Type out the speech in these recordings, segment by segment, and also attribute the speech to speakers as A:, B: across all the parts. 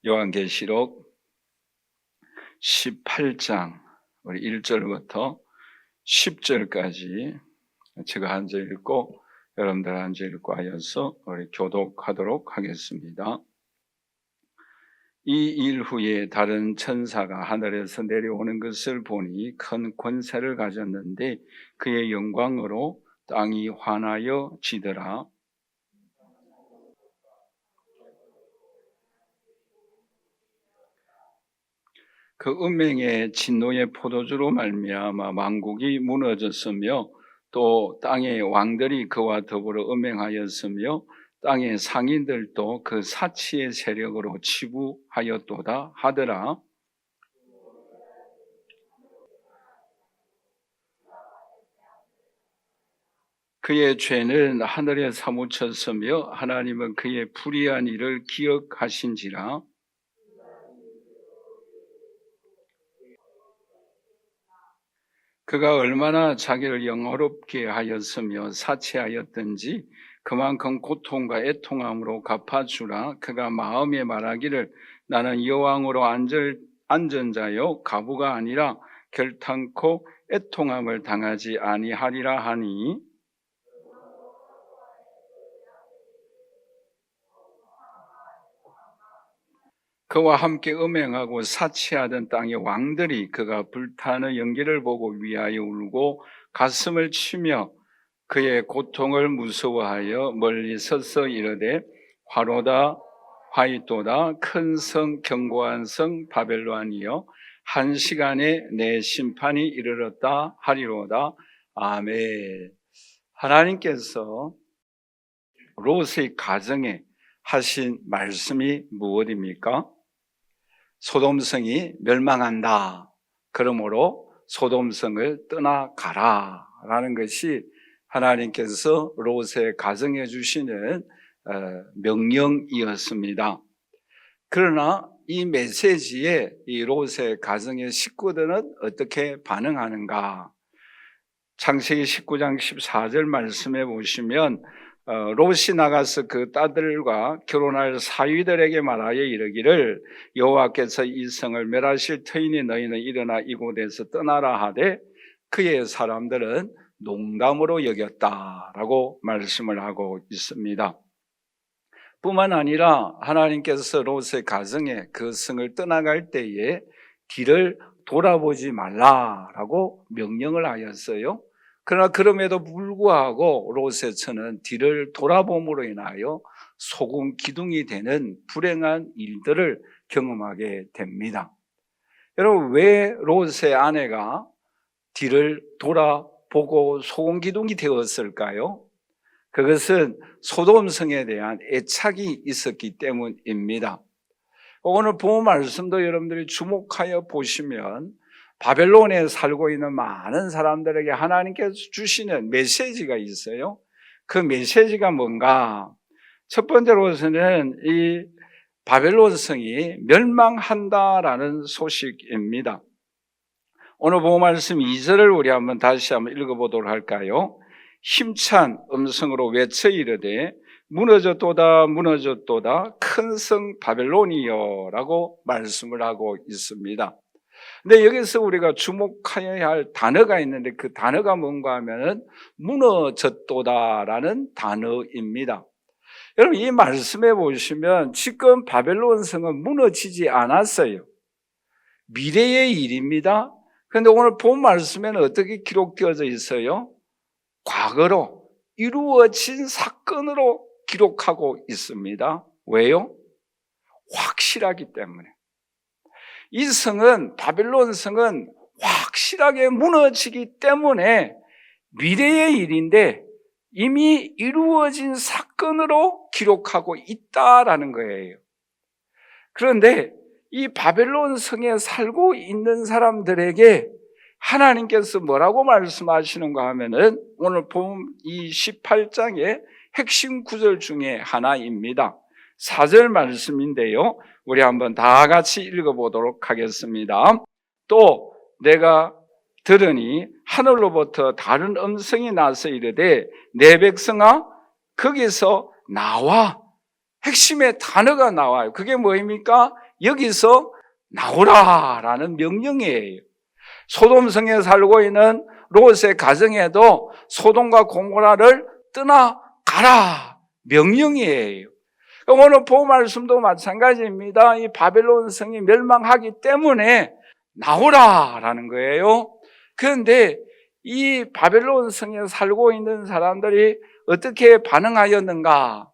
A: 요한계시록 18장 우리 1절부터 10절까지 제가 앉아 읽고 여러분들 앉아 읽고 하여서 우리 교독하도록 하겠습니다. 이 일 후에 다른 천사가 하늘에서 내려오는 것을 보니 큰 권세를 가졌는데 그의 영광으로 땅이 환하여 지더라. 그 운명의 진노의 포도주로 말미암아 만국이 무너졌으며 또 땅의 왕들이 그와 더불어 음행하였으며 땅의 상인들도 그 사치의 세력으로 치부하였도다 하더라. 그의 죄는 하늘에 사무쳤으며 하나님은 그의 불의한 일을 기억하신지라. 그가 얼마나 자기를 영어롭게 하였으며 사치하였든지 그만큼 고통과 애통함으로 갚아주라. 그가 마음에 말하기를 나는 여왕으로 앉은 자요 가부가 아니라 결탄코 애통함을 당하지 아니하리라 하니, 그와 함께 음행하고 사치하던 땅의 왕들이 그가 불타는 연기를 보고 위하여 울고 가슴을 치며 그의 고통을 무서워하여 멀리 서서 이르되 화로다 화이또다 큰 성 견고한 성 바벨론이여 한 시간에 내 심판이 이르렀다 하리로다. 아멘. 하나님께서 롯의 가정에 하신 말씀이 무엇입니까? 소돔성이 멸망한다. 그러므로 소돔성을 떠나가라 라는 것이 하나님께서 롯의 가정에 주시는 명령이었습니다. 그러나 이 메시지에 이 롯의 가정의 식구들은 어떻게 반응하는가? 창세기 19장 14절 말씀에 보시면 롯이 나가서 그 딸들과 결혼할 사위들에게 말하여 이르기를 여호와께서 이 성을 멸하실 터이니 너희는 일어나 이곳에서 떠나라 하되 그의 사람들은 농담으로 여겼다라고 말씀을 하고 있습니다. 뿐만 아니라 하나님께서 롯의 가정에 그 성을 떠나갈 때에 뒤를 돌아보지 말라라고 명령을 하였어요. 그러나 그럼에도 불구하고 롯의 처는 뒤를 돌아봄으로 인하여 소금 기둥이 되는 불행한 일들을 경험하게 됩니다. 여러분, 왜 롯의 아내가 뒤를 돌아보고 소금 기둥이 되었을까요? 그것은 소돔성에 대한 애착이 있었기 때문입니다. 오늘 본 말씀도 여러분들이 주목하여 보시면 바벨론에 살고 있는 많은 사람들에게 하나님께서 주시는 메시지가 있어요. 그 메시지가 뭔가? 첫 번째로서는 이 바벨론 성이 멸망한다라는 소식입니다. 오늘 본 말씀 2절을 우리 다시 한번 읽어보도록 할까요? 힘찬 음성으로 외쳐 이르되 무너졌도다 무너졌도다 큰 성 바벨론이여 라고 말씀을 하고 있습니다. 근데 여기서 우리가 주목해야 할 단어가 있는데 그 단어가 뭔가 하면은 무너졌도다라는 단어입니다. 여러분, 이 말씀에 보시면 지금 바벨론 성은 무너지지 않았어요. 미래의 일입니다. 그런데 오늘 본 말씀에는 어떻게 기록되어져 있어요? 과거로 이루어진 사건으로 기록하고 있습니다. 왜요? 확실하기 때문에. 이 성은, 바벨론 성은 확실하게 무너지기 때문에 미래의 일인데 이미 이루어진 사건으로 기록하고 있다라는 거예요. 그런데 이 바벨론 성에 살고 있는 사람들에게 하나님께서 뭐라고 말씀하시는가 하면은 오늘 본 이 18장의 핵심 구절 중에 하나입니다. 4절 말씀인데요. 우리 한번 다 같이 읽어보도록 하겠습니다. 또 내가 들으니 하늘로부터 다른 음성이 나서 이르되 내 백성아 거기서 나와. 핵심의 단어가 나와요. 그게 뭐입니까? 여기서 나오라라는 명령이에요. 소돔성에 살고 있는 롯의 가정에도 소돔과 고모라를 떠나가라 명령이에요. 오늘 본 말씀도 마찬가지입니다. 이 바벨론 성이 멸망하기 때문에 나오라라는 거예요. 그런데 이 바벨론 성에 살고 있는 사람들이 어떻게 반응하였는가?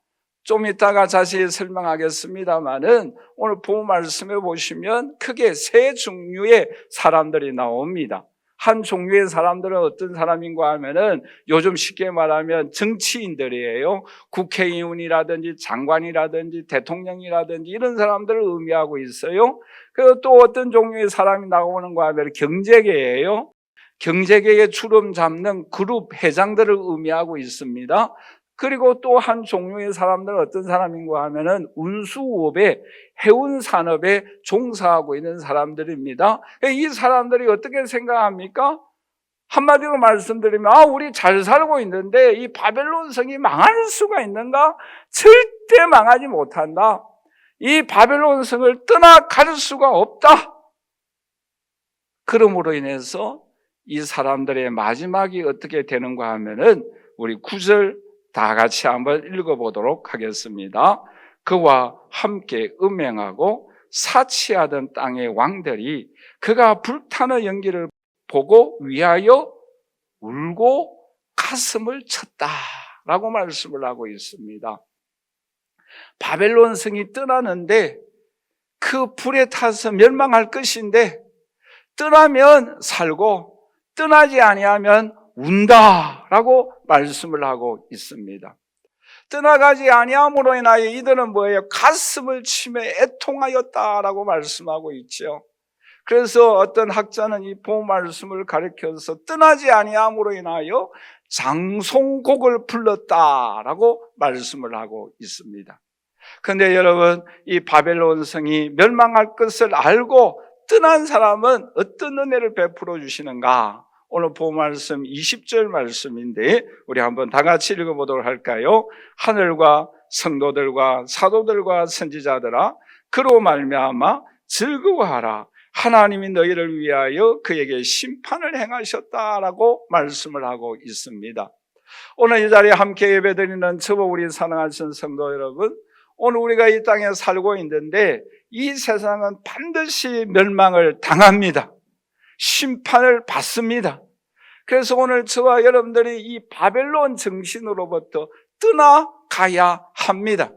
A: 좀 이따가 자세히 설명하겠습니다만은 오늘 본 말씀에 보시면 크게 세 종류의 사람들이 나옵니다. 한 종류의 사람들은 어떤 사람인가 하면은 요즘 쉽게 말하면 정치인들이에요. 국회의원이라든지 장관이라든지 대통령이라든지 이런 사람들을 의미하고 있어요. 그리고 또 어떤 종류의 사람이 나오는가 하면 경제계예요. 경제계에 주름 잡는 그룹 회장들을 의미하고 있습니다. 그리고 또 한 종류의 사람들은 어떤 사람인가 하면은 운수업에 해운산업에 종사하고 있는 사람들입니다. 이 사람들이 어떻게 생각합니까? 한마디로 말씀드리면 우리 잘 살고 있는데 이 바벨론 성이 망할 수가 있는가? 절대 망하지 못한다. 이 바벨론 성을 떠나갈 수가 없다. 그러므로 인해서 이 사람들의 마지막이 어떻게 되는가 하면은 우리 9절 다 같이 한번 읽어보도록 하겠습니다. 그와 함께 음행하고 사치하던 땅의 왕들이 그가 불타는 연기를 보고 위하여 울고 가슴을 쳤다라고 말씀을 하고 있습니다. 바벨론 성이 떠나는데 그 불에 타서 멸망할 것인데 떠나면 살고 떠나지 아니하면 운다라고 말씀을 하고 있습니다. 떠나가지 아니함으로 인하여 이들은 뭐예요? 가슴을 치며 애통하였다라고 말씀하고 있죠. 그래서 어떤 학자는 이 본 말씀을 가리켜서 떠나지 아니함으로 인하여 장송곡을 불렀다라고 말씀을 하고 있습니다. 그런데 여러분, 이 바벨론 성이 멸망할 것을 알고 떠난 사람은 어떤 은혜를 베풀어 주시는가? 오늘 본 말씀 20절 말씀인데 우리 한번 다 같이 읽어보도록 할까요? 하늘과 성도들과 사도들과 선지자들아 그로 말미암아 즐거워하라. 하나님이 너희를 위하여 그에게 심판을 행하셨다라고 말씀을 하고 있습니다. 오늘 이 자리에 함께 예배드리는 저와 우리 사랑하신 성도 여러분, 오늘 우리가 이 땅에 살고 있는데 이 세상은 반드시 멸망을 당합니다. 심판을 받습니다. 그래서 오늘 저와 여러분들이 이 바벨론 정신으로부터 떠나가야 합니다.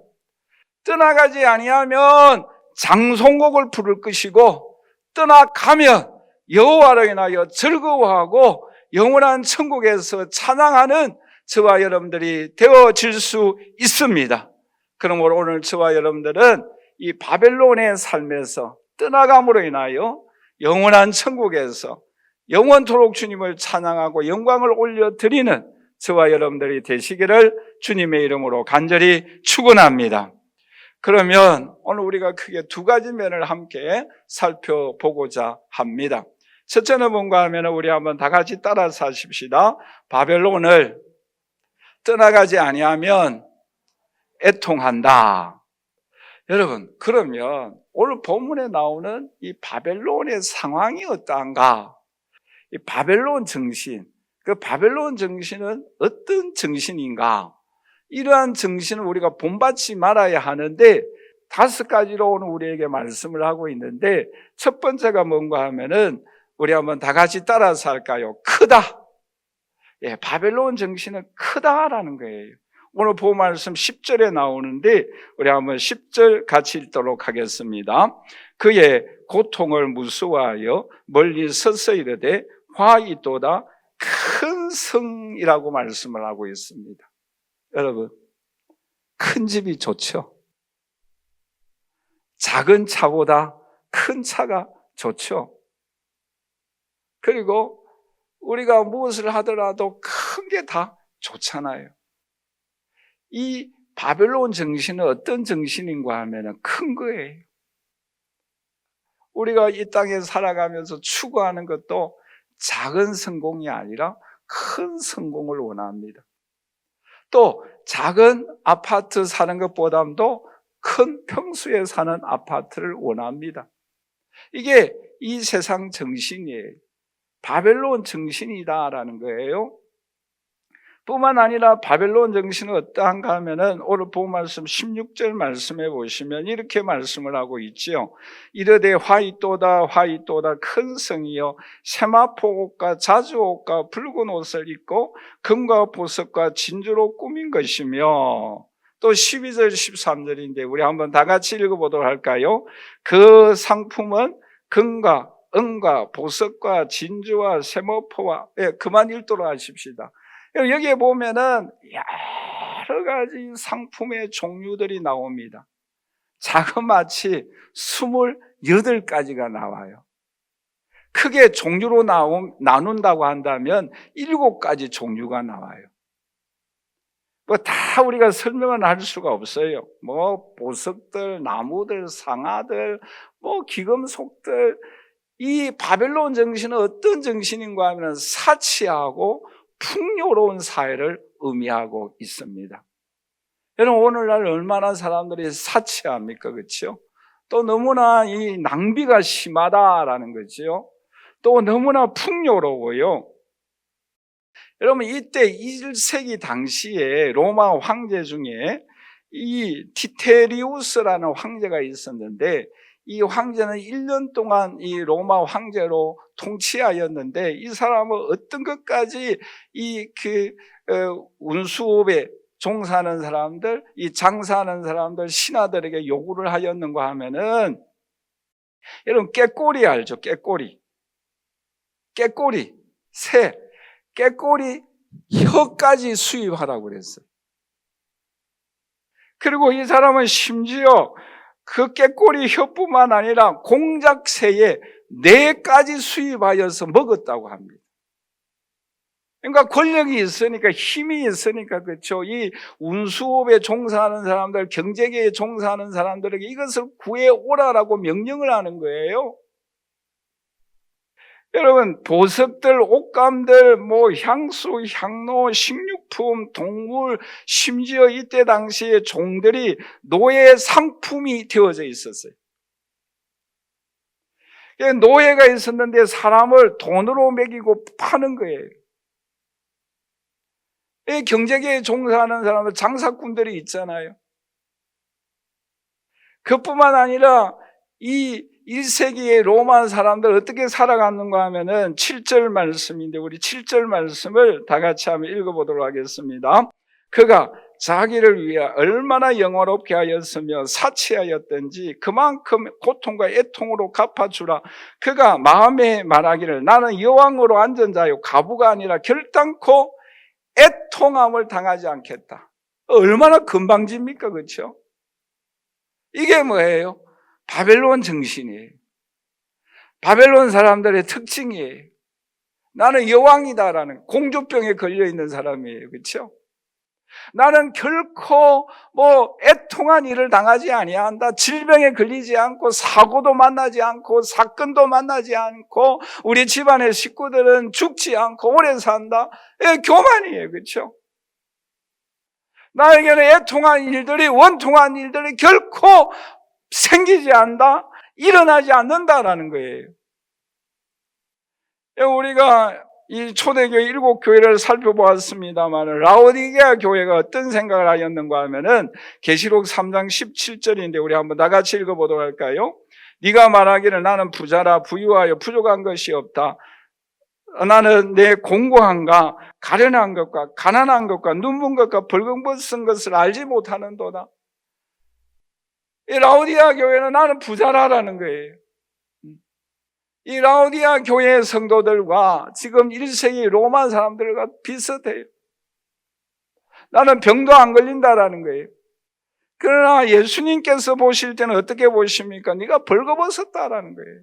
A: 떠나가지 아니하면 장송곡을 부를 것이고 떠나가면 여호와로 인하여 즐거워하고 영원한 천국에서 찬양하는 저와 여러분들이 되어질 수 있습니다. 그러므로 오늘 저와 여러분들은 이 바벨론의 삶에서 떠나감으로 인하여 영원한 천국에서 영원토록 주님을 찬양하고 영광을 올려드리는 저와 여러분들이 되시기를 주님의 이름으로 간절히 축원합니다. 그러면 오늘 우리가 크게 두 가지 면을 함께 살펴보고자 합니다. 첫째는 뭔가 하면 우리 한번 다 같이 따라서 하십시다. 바벨론을 떠나가지 아니하면 애통한다. 여러분, 그러면 오늘 본문에 나오는 이 바벨론의 상황이 어떠한가? 이 바벨론 정신, 그 바벨론 정신은 어떤 정신인가? 이러한 정신을 우리가 본받지 말아야 하는데 5가지로 오늘 우리에게 말씀을 하고 있는데 첫 번째가 뭔가 하면은 우리 한번 다 같이 따라서 할까요? 크다. 예, 바벨론 정신은 크다라는 거예요. 오늘 본 말씀 10절에 나오는데 우리 한번 10절 같이 읽도록 하겠습니다. 그의 고통을 무서워하여 멀리 서서 이르되 화이도다 큰 성이라고 말씀을 하고 있습니다. 여러분, 큰 집이 좋죠? 작은 차보다 큰 차가 좋죠? 그리고 우리가 무엇을 하더라도 큰 게 다 좋잖아요. 이 바벨론 정신은 어떤 정신인가 하면 큰 거예요. 우리가 이 땅에 살아가면서 추구하는 것도 작은 성공이 아니라 큰 성공을 원합니다. 또 작은 아파트 사는 것보다도 큰 평수에 사는 아파트를 원합니다. 이게 이 세상 정신이에요. 바벨론 정신이다라는 거예요. 뿐만 아니라 바벨론 정신은 어떠한가 하면은 오늘 본 말씀 16절 말씀에 보시면 이렇게 말씀을 하고 있지요. 이르되 화이또다 화이또다 큰 성이여 세마포 옷과 자주 옷과 붉은 옷을 입고 금과 보석과 진주로 꾸민 것이며, 또 12절 13절인데 우리 한번 다 같이 읽어보도록 할까요? 그 상품은 금과 은과 보석과 진주와 세마포와, 그만 읽도록 하십시다. 여기에 보면은 여러 가지 상품의 종류들이 나옵니다. 자그마치 28가지가 나와요. 크게 종류로 나눈다고 한다면 7가지 종류가 나와요. 다 우리가 설명은 할 수가 없어요. 보석들, 나무들, 상아들, 기금속들. 이 바벨론 정신은 어떤 정신인가 하면 사치하고 풍요로운 사회를 의미하고 있습니다. 여러분, 오늘날 얼마나 사람들이 사치합니까? 그렇죠? 또 너무나 이 낭비가 심하다라는 거죠. 또 너무나 풍요로워요. 여러분, 이때 1세기 당시에 로마 황제 중에 이 티테리우스라는 황제가 있었는데, 이 황제는 1년 동안 이 로마 황제로 통치하였는데, 이 사람은 어떤 것까지 운수업에 종사하는 사람들, 이 장사하는 사람들, 신하들에게 요구를 하였는가 하면은, 여러분, 꾀꼬리 알죠? 꾀꼬리, 새, 꾀꼬리 혀까지 수입하라고 그랬어요. 그리고 이 사람은 심지어 그 꾀꼬리 혀뿐만 아니라 공작새에 4까지 수입하여서 먹었다고 합니다. 그러니까 권력이 있으니까, 힘이 있으니까, 그렇죠? 이 운수업에 종사하는 사람들, 경제계에 종사하는 사람들에게 이것을 구해오라라고 명령을 하는 거예요. 여러분, 보석들, 옷감들, 향수, 향로, 식료품, 동물, 심지어 이때 당시에 종들이 노예 상품이 되어져 있었어요. 노예가 있었는데 사람을 돈으로 먹이고 파는 거예요. 이 경제계에 종사하는 사람들, 장사꾼들이 있잖아요. 그뿐만 아니라 이 1세기의 로마 사람들 어떻게 살아갔는가 하면은 7절 말씀인데, 우리 7절 말씀을 다 같이 한번 읽어보도록 하겠습니다. 그가 자기를 위해 얼마나 영화롭게 하였으며 사치하였던지 그만큼 고통과 애통으로 갚아주라. 그가 마음에 말하기를 나는 여왕으로 앉은 자요 가부가 아니라 결단코 애통함을 당하지 않겠다. 얼마나 건방집니까? 그렇죠? 이게 뭐예요? 바벨론 정신이에요. 바벨론 사람들의 특징이에요. 나는 여왕이다라는 공주병에 걸려있는 사람이에요. 그렇죠? 나는 결코 애통한 일을 당하지 아니한다. 질병에 걸리지 않고, 사고도 만나지 않고, 사건도 만나지 않고, 우리 집안의 식구들은 죽지 않고 오래 산다. 교만이에요. 그렇죠? 나에게는 애통한 일들이, 원통한 일들이 결코 생기지 않는다, 일어나지 않는다라는 거예요. 우리가 이 초대교회 7교회를 살펴보았습니다만, 라오디게아 교회가 어떤 생각을 하였는가 하면은 계시록 3장 17절인데 우리 한번 다 같이 읽어보도록 할까요? 네가 말하기를 나는 부자라 부유하여 부족한 것이 없다. 나는 내 공고함과 가련한 것과 가난한 것과 눈먼 것과 벌금벗은 것을 알지 못하는도다. 이 라오디게아 교회는 나는 부자라라는 거예요. 이 라오디게아 교회의 성도들과 지금 1세기 로마 사람들과 비슷해요. 나는 병도 안 걸린다라는 거예요. 그러나 예수님께서 보실 때는 어떻게 보십니까? 네가 벌거벗었다라는 거예요.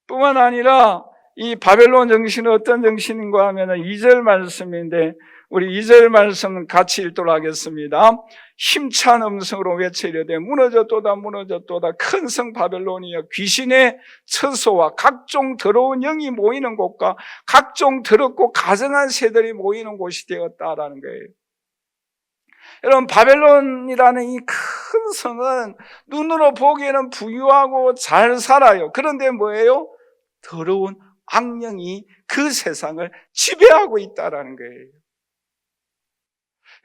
A: 뿐만 아니라 이 바벨론 정신은 어떤 정신인가 하면 2절 말씀인데, 우리 2절 말씀 같이 읽도록 하겠습니다. 힘찬 음성으로 외치려되 무너졌도다 무너졌도다 큰 성 바벨론이여, 귀신의 처소와 각종 더러운 영이 모이는 곳과 각종 더럽고 가증한 새들이 모이는 곳이 되었다라는 거예요. 여러분, 바벨론이라는 이 큰 성은 눈으로 보기에는 부유하고 잘 살아요. 그런데 뭐예요? 더러운 악령이 그 세상을 지배하고 있다는 거예요.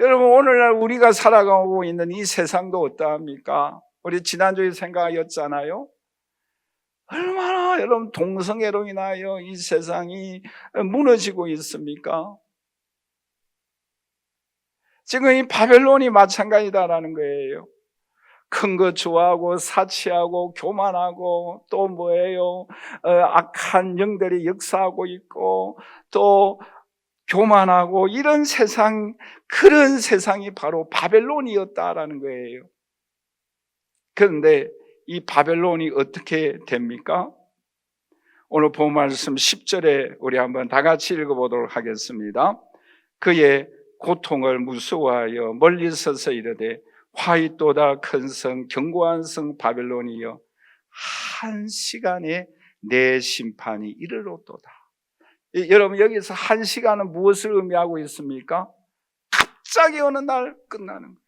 A: 여러분, 오늘날 우리가 살아가고 있는 이 세상도 어떠합니까? 우리 지난주에 생각하였잖아요. 얼마나 여러분 동성애로 인하여 이 세상이 무너지고 있습니까? 지금 이 바벨론이 마찬가지다라는 거예요. 큰 거 좋아하고 사치하고 교만하고 또 뭐예요? 악한 영들이 역사하고 있고 또 교만하고 이런 세상, 그런 세상이 바로 바벨론이었다라는 거예요. 그런데 이 바벨론이 어떻게 됩니까? 오늘 본 말씀 10절에 우리 한번 다 같이 읽어보도록 하겠습니다. 그의 고통을 무서워하여 멀리 서서 이르되 화이또다 큰 성 견고한 성 바벨론이여 한 시간에 내 심판이 이르렀도다. 여러분, 여기서 한 시간은 무엇을 의미하고 있습니까? 갑자기 어느 날 끝나는 거예요.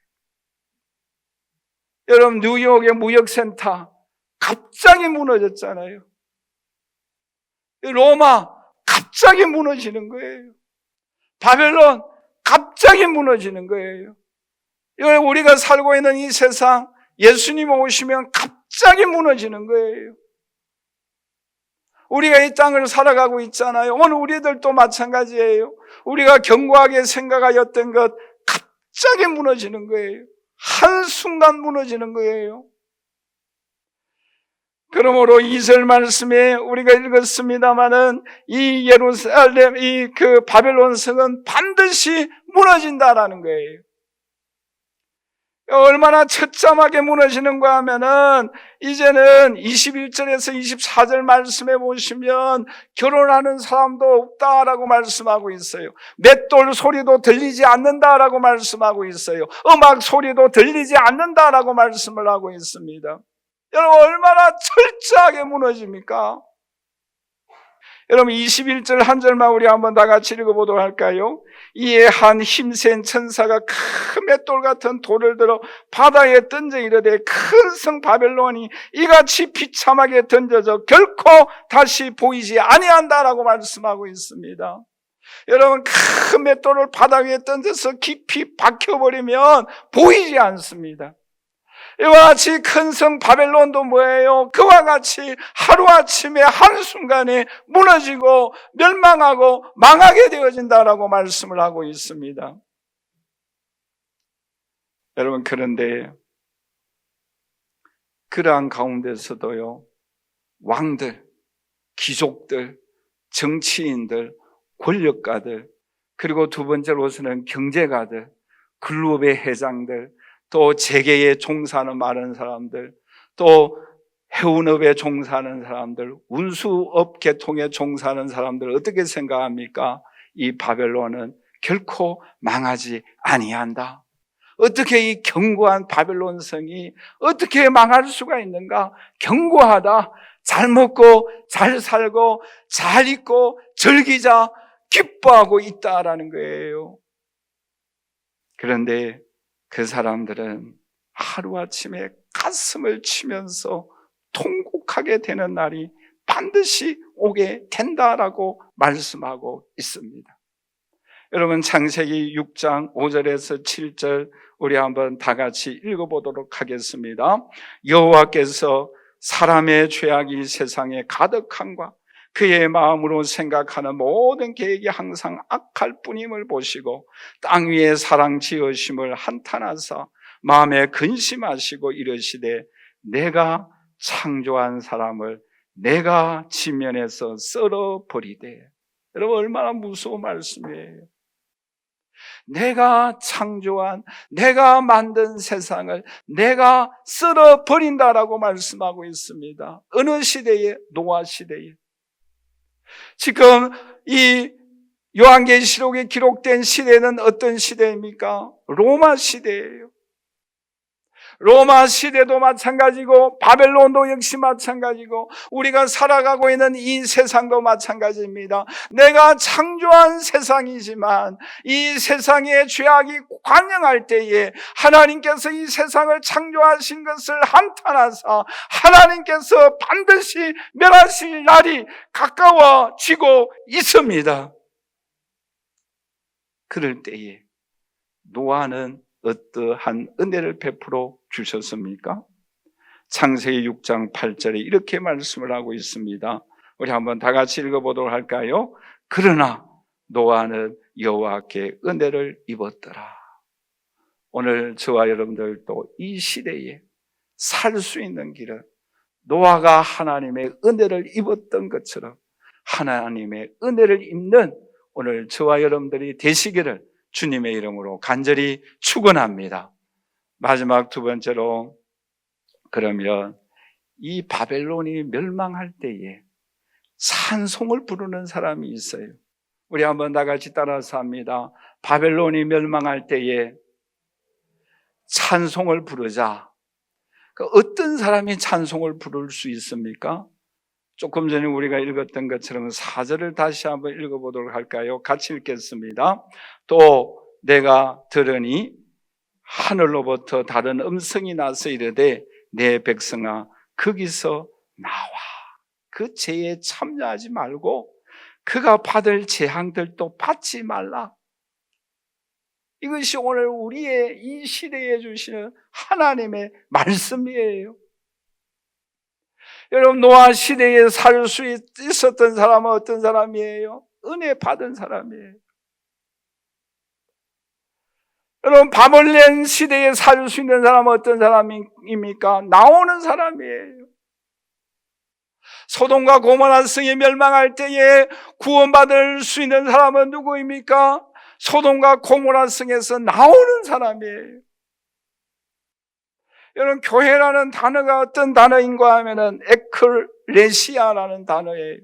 A: 여러분, 뉴욕의 무역센터 갑자기 무너졌잖아요. 로마 갑자기 무너지는 거예요. 바벨론 갑자기 무너지는 거예요. 우리가 살고 있는 이 세상, 예수님 오시면 갑자기 무너지는 거예요. 우리가 이 땅을 살아가고 있잖아요. 오늘 우리들도 마찬가지예요. 우리가 견고하게 생각하였던 것 갑자기 무너지는 거예요. 한순간 무너지는 거예요. 그러므로 2절 말씀에 우리가 읽었습니다마는 이 예루살렘, 그 바벨론 성은 반드시 무너진다라는 거예요. 얼마나 처참하게 무너지는가 하면은 이제는 21절에서 24절 말씀에 보시면 결혼하는 사람도 없다라고 말씀하고 있어요. 맷돌 소리도 들리지 않는다라고 말씀하고 있어요. 음악 소리도 들리지 않는다라고 말씀을 하고 있습니다. 여러분, 얼마나 철저하게 무너집니까? 여러분, 21절 한 절만 우리 한번 다 같이 읽어보도록 할까요? 이에 한 힘센 천사가 큰 맷돌 같은 돌을 들어 바다에 던져 이르되 큰 성 바벨론이 이같이 비참하게 던져져 결코 다시 보이지 아니한다라고 말씀하고 있습니다. 여러분, 큰 맷돌을 바다 위에 던져서 깊이 박혀버리면 보이지 않습니다. 이와 같이 큰 성 바벨론도 뭐예요? 그와 같이 하루아침에 한순간에 무너지고 멸망하고 망하게 되어진다라고 말씀을 하고 있습니다. 여러분, 그런데 그러한 가운데서도요, 왕들, 귀족들, 정치인들, 권력가들, 그리고 두 번째로서는 경제가들, 글로벌 회장들, 또 재계에 종사하는 많은 사람들, 또 해운업에 종사하는 사람들, 운수업 계통에 종사하는 사람들 어떻게 생각합니까? 이 바벨론은 결코 망하지 아니한다. 어떻게 이 견고한 바벨론 성이 어떻게 망할 수가 있는가? 견고하다. 잘 먹고 잘 살고 잘 입고 즐기자 기뻐하고 있다라는 거예요. 그런데 그 사람들은 하루아침에 가슴을 치면서 통곡하게 되는 날이 반드시 오게 된다라고 말씀하고 있습니다. 여러분, 창세기 6장 5절에서 7절 우리 한번 다 같이 읽어보도록 하겠습니다. 여호와께서 사람의 죄악이 세상에 가득함과 그의 마음으로 생각하는 모든 계획이 항상 악할 뿐임을 보시고 땅 위에 사랑 지으심을 한탄하사 마음에 근심하시고 이르시되 내가 창조한 사람을 내가 지면에서 썰어버리되. 여러분, 얼마나 무서운 말씀이에요. 내가 창조한, 내가 만든 세상을 내가 썰어버린다라고 말씀하고 있습니다. 어느 시대에? 노아 시대에. 지금 이 요한계시록에 기록된 시대는 어떤 시대입니까? 로마 시대예요. 로마 시대도 마찬가지고 바벨론도 역시 마찬가지고 우리가 살아가고 있는 이 세상도 마찬가지입니다. 내가 창조한 세상이지만 이 세상에 죄악이 관영할 때에 하나님께서 이 세상을 창조하신 것을 한탄하사 하나님께서 반드시 멸하실 날이 가까워지고 있습니다. 그럴 때에 노아는 어떠한 은혜를 베풀어 주셨습니까? 창세기 6장 8절에 이렇게 말씀을 하고 있습니다. 우리 한번 다 같이 읽어보도록 할까요? 그러나 노아는 여호와께 은혜를 입었더라. 오늘 저와 여러분들도 이 시대에 살 수 있는 길은 노아가 하나님의 은혜를 입었던 것처럼 하나님의 은혜를 입는 오늘 저와 여러분들이 되시기를 주님의 이름으로 간절히 축원합니다. 마지막 두 번째로, 그러면 이 바벨론이 멸망할 때에 찬송을 부르는 사람이 있어요. 우리 한번 다 같이 따라서 합니다. 바벨론이 멸망할 때에 찬송을 부르자. 어떤 사람이 찬송을 부를 수 있습니까? 조금 전에 우리가 읽었던 것처럼 4절을 다시 한번 읽어보도록 할까요? 같이 읽겠습니다. 또 내가 들으니 하늘로부터 다른 음성이 나서 이르되 내 백성아 거기서 나와. 그 죄에 참여하지 말고 그가 받을 재앙들도 받지 말라. 이것이 오늘 우리의 이 시대에 주시는 하나님의 말씀이에요. 여러분, 노아 시대에 살 수 있었던 사람은 어떤 사람이에요? 은혜 받은 사람이에요. 여러분, 바벨론 시대에 살 수 있는 사람은 어떤 사람입니까? 나오는 사람이에요. 소돔과 고모라 성이 멸망할 때에 구원받을 수 있는 사람은 누구입니까? 소돔과 고모라 성에서 나오는 사람이에요. 여러분, 교회라는 단어가 어떤 단어인가 하면은 에클레시아라는 단어예요.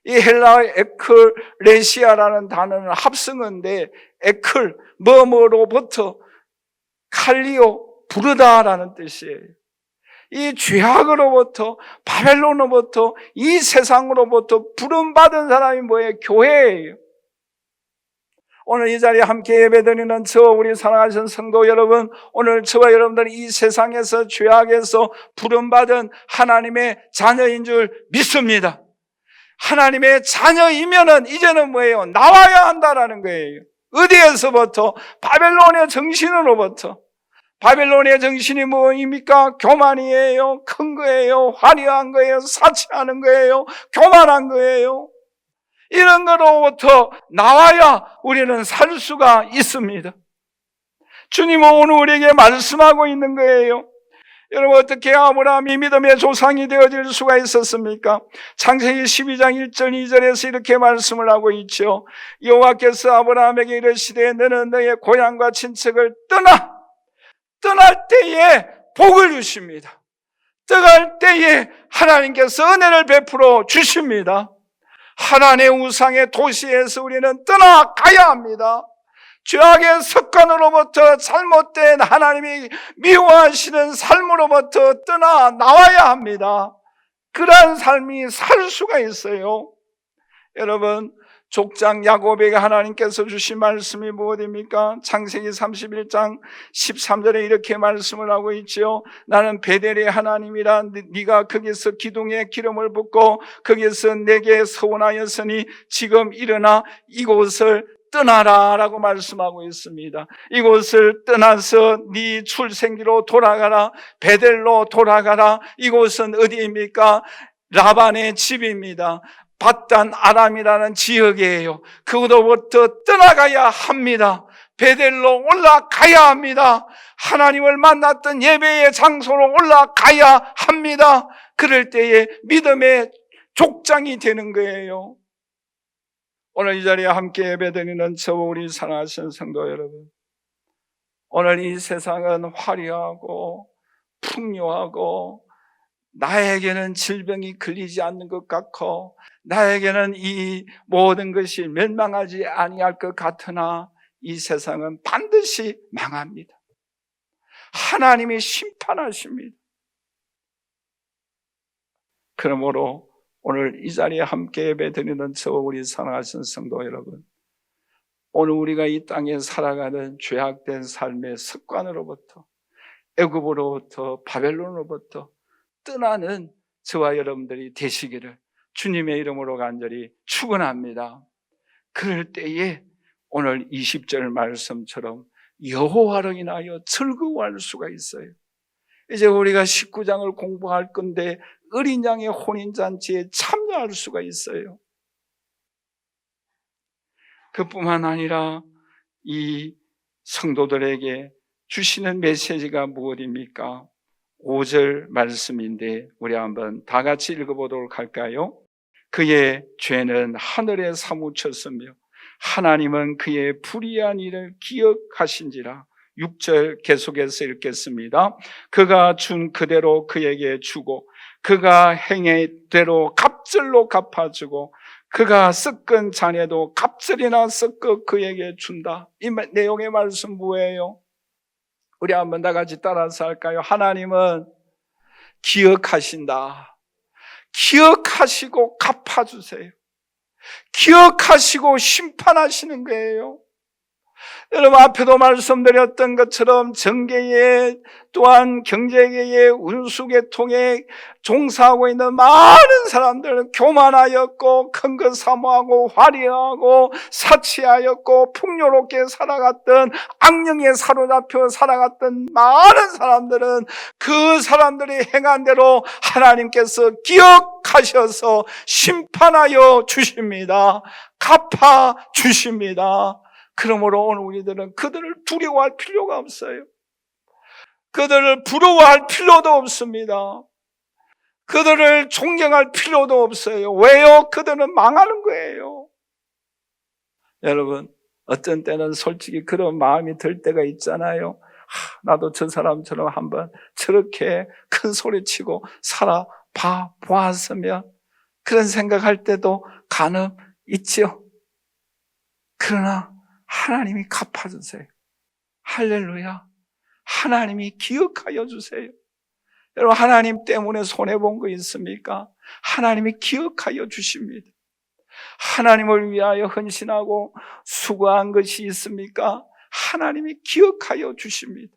A: 이 헬라어의 에클레시아라는 단어는 합성어인데 에클, 뭐뭐로부터, 칼리오, 부르다라는 뜻이에요. 이 죄악으로부터, 바벨론으로부터, 이 세상으로부터 부름받은 사람이 뭐예요? 교회예요. 오늘 이 자리에 함께 예배드리는 저와 우리 사랑하신 성도 여러분, 오늘 저와 여러분들이 이 세상에서 죄악에서 부름받은 하나님의 자녀인 줄 믿습니다. 하나님의 자녀이면은 이제는 뭐예요? 나와야 한다라는 거예요. 어디에서부터? 바벨론의 정신으로부터. 바벨론의 정신이 뭐입니까? 교만이에요. 큰 거예요. 화려한 거예요. 사치하는 거예요. 교만한 거예요. 이런 거로부터 나와야 우리는 살 수가 있습니다. 주님은 오늘 우리에게 말씀하고 있는 거예요. 여러분, 어떻게 아브라함이 믿음의 조상이 되어질 수가 있었습니까? 창세기 12장 1절 2절에서 이렇게 말씀을 하고 있죠. 여호와께서 아브라함에게 이르시되 너는 너의 고향과 친척을 떠날 때에 복을 주십니다. 떠날 때에 하나님께서 은혜를 베풀어 주십니다. 하나님의 우상의 도시에서 우리는 떠나가야 합니다. 죄악의 습관으로부터 잘못된 하나님이 미워하시는 삶으로부터 떠나 나와야 합니다. 그러한 삶이 살 수가 있어요. 여러분, 족장 야곱에게 하나님께서 주신 말씀이 무엇입니까? 창세기 31장 13절에 이렇게 말씀을 하고 있죠. 나는 베델의 하나님이라. 네가 거기서 기둥에 기름을 붓고 거기서 내게 서원하였으니 지금 일어나 이곳을 떠나라 라고 말씀하고 있습니다. 이곳을 떠나서 네 출생지로 돌아가라. 베델로 돌아가라. 이곳은 어디입니까? 라반의 집입니다. 밧단 아람이라는 지역이에요. 그곳부터 떠나가야 합니다. 베델로 올라가야 합니다. 하나님을 만났던 예배의 장소로 올라가야 합니다. 그럴 때에 믿음의 족장이 되는 거예요. 오늘 이 자리에 함께 예배드리는 저와 우리 사랑하신 성도 여러분, 오늘 이 세상은 화려하고 풍요하고 나에게는 질병이 걸리지 않는 것 같고 나에게는 이 모든 것이 멸망하지 아니할 것 같으나 이 세상은 반드시 망합니다. 하나님이 심판하십니다. 그러므로 오늘 이 자리에 함께 예배드리는 저와 우리 사랑하신 성도 여러분, 오늘 우리가 이 땅에 살아가는 죄악된 삶의 습관으로부터, 애굽으로부터, 바벨론으로부터 떠나는 저와 여러분들이 되시기를 주님의 이름으로 간절히 축원합니다. 그럴 때에 오늘 20절 말씀처럼 여호와를 인하여 즐거워할 수가 있어요. 이제 우리가 19장을 공부할 건데 어린 양의 혼인잔치에 참여할 수가 있어요. 그뿐만 아니라 이 성도들에게 주시는 메시지가 무엇입니까? 5절 말씀인데 우리 한번 다 같이 읽어보도록 할까요? 그의 죄는 하늘에 사무쳤으며 하나님은 그의 불의한 일을 기억하신지라. 6절 계속해서 읽겠습니다. 그가 준 그대로 그에게 주고 그가 행한 대로 갑절로 갚아주고 그가 섞은 잔에도 갑절이나 섞어 그에게 준다. 이 내용의 말씀 뭐예요? 우리 한번 다 같이 따라서 할까요? 하나님은 기억하신다. 기억하시고 갚아주세요. 기억하시고 심판하시는 거예요. 여러분 앞에도 말씀드렸던 것처럼 정계에 또한 경제계에 운수계통에 종사하고 있는 많은 사람들은 교만하였고 큰 것 사모하고 화려하고 사치하였고 풍요롭게 살아갔던 악령에 사로잡혀 살아갔던 많은 사람들은 그 사람들이 행한 대로 하나님께서 기억하셔서 심판하여 주십니다. 갚아 주십니다. 그러므로 오늘 우리들은 그들을 두려워할 필요가 없어요. 그들을 부러워할 필요도 없습니다. 그들을 존경할 필요도 없어요. 왜요? 그들은 망하는 거예요. 여러분, 어떤 때는 솔직히 그런 마음이 들 때가 있잖아요. 나도 저 사람처럼 한번 저렇게 큰 소리치고 살아봐 보았으면, 그런 생각할 때도 간혹 있죠. 그러나 하나님이 갚아주세요. 할렐루야. 하나님이 기억하여 주세요. 여러분, 하나님 때문에 손해본 거 있습니까? 하나님이 기억하여 주십니다. 하나님을 위하여 헌신하고 수고한 것이 있습니까? 하나님이 기억하여 주십니다.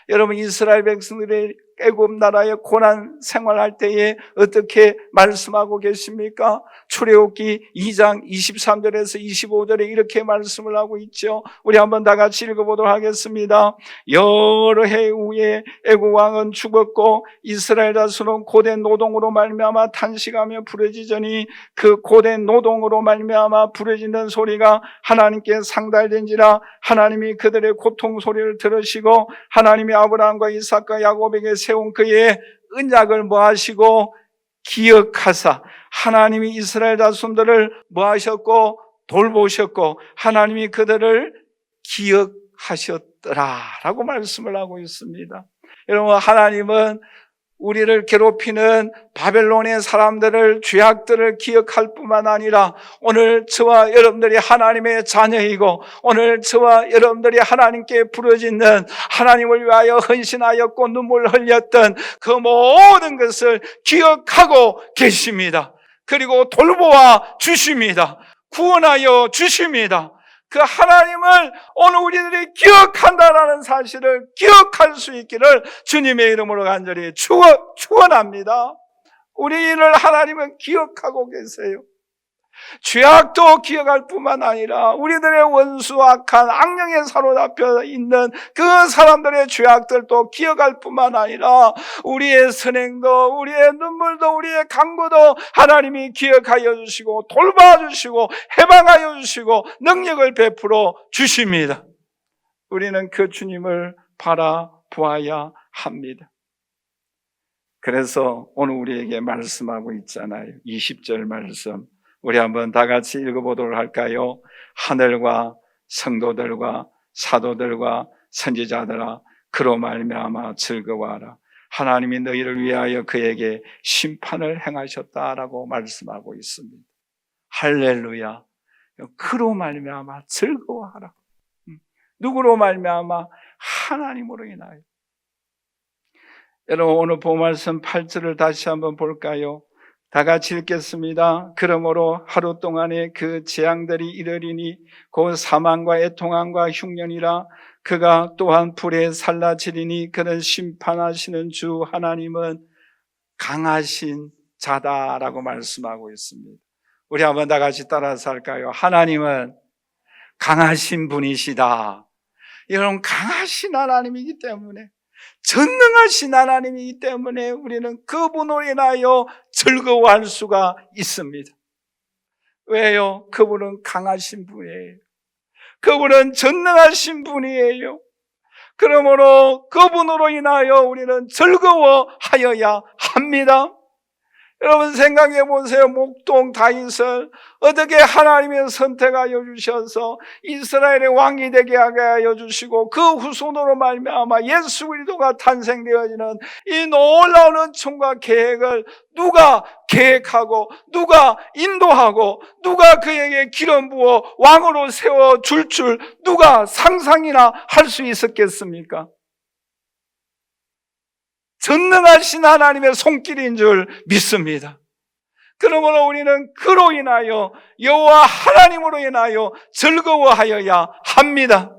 A: 여러분, 이스라엘 백성들의 애굽 나라의 고난 생활할 때에 어떻게 말씀하고 계십니까? 출애굽기 2장 23절에서 25절에 이렇게 말씀을 하고 있죠. 우리 한번 다 같이 읽어보도록 하겠습니다. 여러 해 후에 애굽 왕은 죽었고 이스라엘 자손은 고된 노동으로 말미암아 탄식하며 부르짖으니 그 고된 노동으로 말미암아 부르짖는 소리가 하나님께 상달된지라. 하나님이 그들의 고통 소리를 들으시고 하나님이 아브라함과 이삭과 야곱에게 세운 그의 언약을 뭐하시고 기억하사 하나님이 이스라엘 자손들을 뭐하셨고 돌보셨고 하나님이 그들을 기억하셨더라라고 말씀을 하고 있습니다. 여러분, 하나님은 우리를 괴롭히는 바벨론의 사람들을, 죄악들을 기억할 뿐만 아니라 오늘 저와 여러분들이 하나님의 자녀이고 오늘 저와 여러분들이 하나님께 부르짖는, 하나님을 위하여 헌신하였고 눈물 흘렸던 그 모든 것을 기억하고 계십니다. 그리고 돌보아 주십니다. 구원하여 주십니다. 그 하나님을 오늘 우리들이 기억한다라는 사실을 기억할 수 있기를 주님의 이름으로 간절히 축원합니다. 우리를 하나님은 기억하고 계세요. 죄악도 기억할 뿐만 아니라 우리들의 원수 악한 악령에 사로잡혀 있는 그 사람들의 죄악들도 기억할 뿐만 아니라 우리의 선행도, 우리의 눈물도, 우리의 간구도 하나님이 기억하여 주시고 돌봐주시고 해방하여 주시고 능력을 베풀어 주십니다. 우리는 그 주님을 바라보아야 합니다. 그래서 오늘 우리에게 말씀하고 있잖아요. 20절 말씀 우리 한번 다 같이 읽어보도록 할까요? 하늘과 성도들과 사도들과 선지자들아 그로 말미암아 즐거워하라. 하나님이 너희를 위하여 그에게 심판을 행하셨다라고 말씀하고 있습니다. 할렐루야. 그로 말미암아 즐거워하라. 누구로 말미암아? 하나님으로 인하여. 여러분, 오늘 본 말씀 8절을 다시 한번 볼까요? 다 같이 읽겠습니다. 그러므로 하루 동안에 그 재앙들이 이르리니 곧 사망과 애통함과 흉년이라. 그가 또한 불에 살라지리니 그는 심판하시는 주 하나님은 강하신 자다라고 말씀하고 있습니다. 우리 한번 다 같이 따라서 할까요? 하나님은 강하신 분이시다. 여러분, 강하신 하나님이기 때문에, 전능하신 하나님이기 때문에 우리는 그분으로 인하여 즐거워할 수가 있습니다. 왜요? 그분은 강하신 분이에요. 그분은 전능하신 분이에요. 그러므로 그분으로 인하여 우리는 즐거워하여야 합니다. 여러분, 생각해 보세요. 목동 다윗을 어떻게 하나님의 선택하여 주셔서 이스라엘의 왕이 되게 하여 주시고 그 후손으로 말미암아 예수 그리스도가 탄생되어지는 이 놀라운 은총과 계획을 누가 계획하고 누가 인도하고 누가 그에게 기름 부어 왕으로 세워 줄 누가 상상이나 할 수 있었겠습니까? 전능하신 하나님의 손길인 줄 믿습니다. 그러므로 우리는 그로 인하여 여호와 하나님으로 인하여 즐거워하여야 합니다.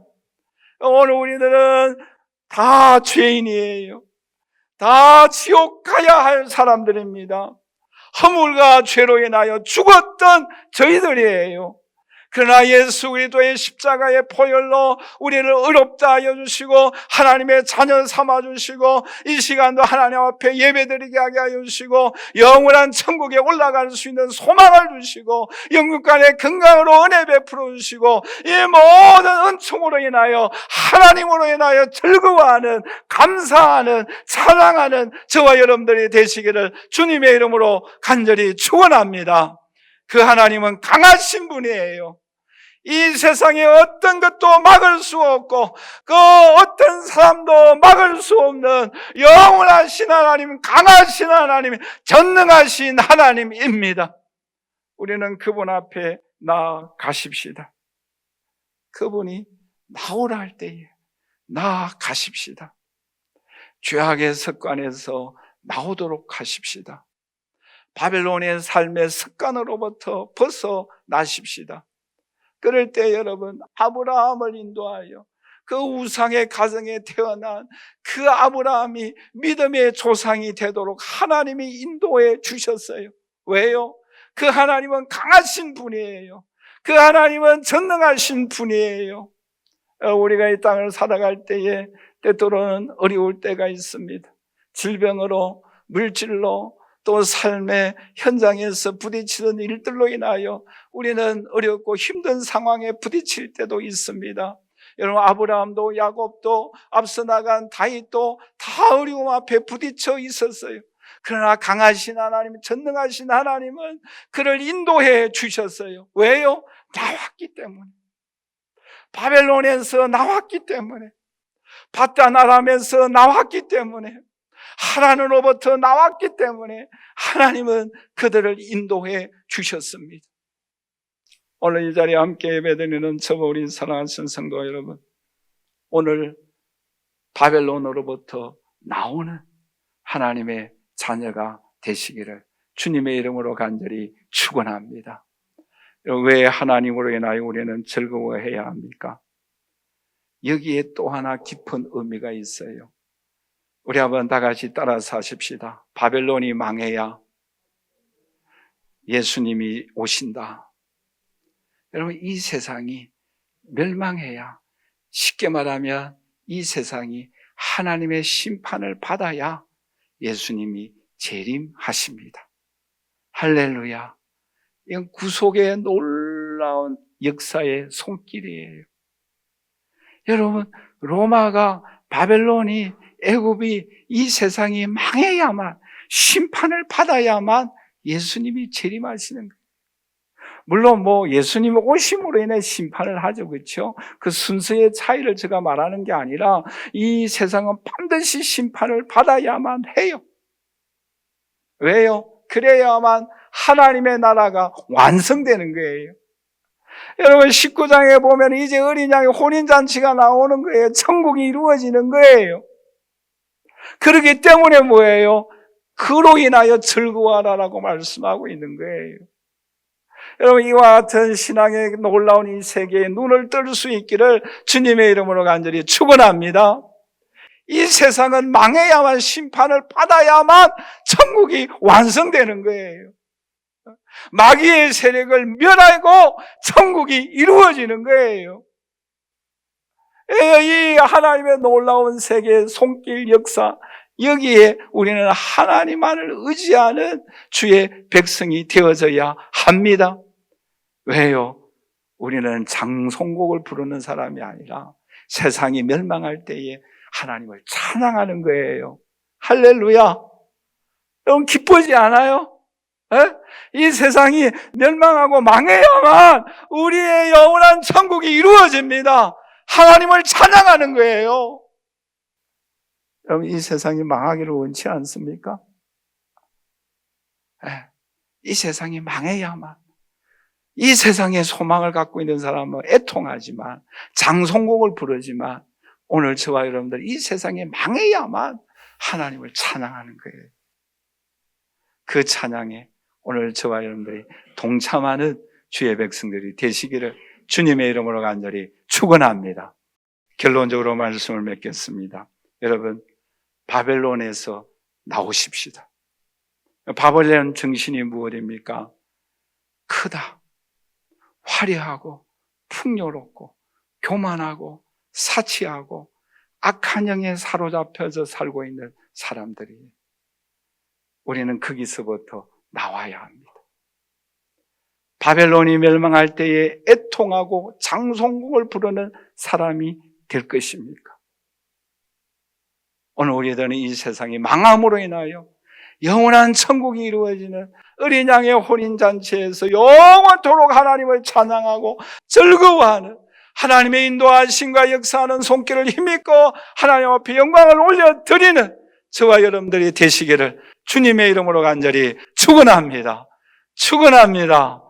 A: 오늘 우리들은 다 죄인이에요. 다 지옥 가야 할 사람들입니다. 허물과 죄로 인하여 죽었던 저희들이에요. 그러나 예수 그리스도의 십자가의 보혈로 우리를 의롭다 하여 주시고 하나님의 자녀 삼아 주시고 이 시간도 하나님 앞에 예배드리게 하게 하여 주시고 영원한 천국에 올라갈 수 있는 소망을 주시고 영육간의 건강으로 은혜 베풀어 주시고 이 모든 은총으로 인하여 하나님으로 인하여 즐거워하는, 감사하는, 사랑하는 저와 여러분들이 되시기를 주님의 이름으로 간절히 축원합니다. 그 하나님은 강하신 분이에요. 이 세상에 어떤 것도 막을 수 없고 그 어떤 사람도 막을 수 없는 영원하신 하나님, 강하신 하나님, 전능하신 하나님입니다. 우리는 그분 앞에 나아가십시다. 그분이 나오라 할 때에 나아가십시다. 죄악의 습관에서 나오도록 하십시다. 바벨론의 삶의 습관으로부터 벗어나십시다. 그럴 때 여러분, 아브라함을 인도하여 그 우상의 가정에 태어난 그 아브라함이 믿음의 조상이 되도록 하나님이 인도해 주셨어요. 왜요? 그 하나님은 강하신 분이에요. 그 하나님은 전능하신 분이에요. 우리가 이 땅을 살아갈 때에 때때로는 어려울 때가 있습니다. 질병으로, 물질로, 또 삶의 현장에서 부딪히는 일들로 인하여 우리는 어렵고 힘든 상황에 부딪힐 때도 있습니다. 여러분, 아브라함도 야곱도 앞서 나간 다윗도 다 어려움 앞에 부딪혀 있었어요. 그러나 강하신 하나님, 전능하신 하나님은 그를 인도해 주셨어요. 왜요? 나왔기 때문에. 바벨론에서 나왔기 때문에. 바다나람에서 나왔기 때문에. 하나님으로부터 나왔기 때문에 하나님은 그들을 인도해 주셨습니다. 오늘 이 자리에 함께 예배드리는 저와 우리 사랑하는 성도 여러분, 오늘 바벨론으로부터 나오는 하나님의 자녀가 되시기를 주님의 이름으로 간절히 축원합니다. 왜 하나님으로 인하여 우리는 즐거워해야 합니까? 여기에 또 하나 깊은 의미가 있어요. 우리 한번 다 같이 따라서 하십시다. 바벨론이 망해야 예수님이 오신다. 여러분, 이 세상이 멸망해야, 쉽게 말하면 이 세상이 하나님의 심판을 받아야 예수님이 재림하십니다. 할렐루야. 이건 구속의 놀라운 역사의 손길이에요. 여러분, 로마가, 바벨론이, 애굽이, 이 세상이 망해야만, 심판을 받아야만 예수님이 재림하시는 거예요. 물론 예수님 오심으로 인해 심판을 하죠, 그렇죠? 그 순서의 차이를 제가 말하는 게 아니라 이 세상은 반드시 심판을 받아야만 해요. 왜요? 그래야만 하나님의 나라가 완성되는 거예요. 여러분, 19장에 보면 이제 어린 양의 혼인잔치가 나오는 거예요. 천국이 이루어지는 거예요. 그렇기 때문에 뭐예요? 그로 인하여 즐거워하라라고 말씀하고 있는 거예요. 여러분, 이와 같은 신앙의 놀라운 이 세계에 눈을 뜰 수 있기를 주님의 이름으로 간절히 축원합니다. 이 세상은 망해야만, 심판을 받아야만 천국이 완성되는 거예요. 마귀의 세력을 멸하고 천국이 이루어지는 거예요. 이 하나님의 놀라운 세계의 손길 역사, 여기에 우리는 하나님만을 의지하는 주의 백성이 되어져야 합니다. 왜요? 우리는 장송곡을 부르는 사람이 아니라 세상이 멸망할 때에 하나님을 찬양하는 거예요. 할렐루야. 여러분, 기쁘지 않아요? 에? 이 세상이 멸망하고 망해야만 우리의 영원한 천국이 이루어집니다. 하나님을 찬양하는 거예요. 여러분, 이 세상이 망하기를 원치 않습니까? 이 세상이 망해야만, 이 세상에 소망을 갖고 있는 사람은 애통하지만, 장송곡을 부르지만, 오늘 저와 여러분들 이 세상에 망해야만 하나님을 찬양하는 거예요. 그 찬양에 오늘 저와 여러분들이 동참하는 주의 백성들이 되시기를 주님의 이름으로 간절히 축원합니다. 결론적으로 말씀을 맺겠습니다. 여러분, 바벨론에서 나오십시다. 바벨론 정신이 무엇입니까? 크다, 화려하고 풍요롭고 교만하고 사치하고 악한 영에 사로잡혀서 살고 있는 사람들이에요. 우리는 거기서부터 나와야 합니다. 바벨론이 멸망할 때에 애통하고 장송곡을 부르는 사람이 될 것입니까? 오늘 우리들은 이 세상이 망함으로 인하여 영원한 천국이 이루어지는 어린 양의 혼인잔치에서 영원토록 하나님을 찬양하고 즐거워하는, 하나님의 인도하심과 역사하는 손길을 힘입고 하나님 앞에 영광을 올려드리는 저와 여러분들이 되시기를 주님의 이름으로 간절히 축원합니다. 축원합니다.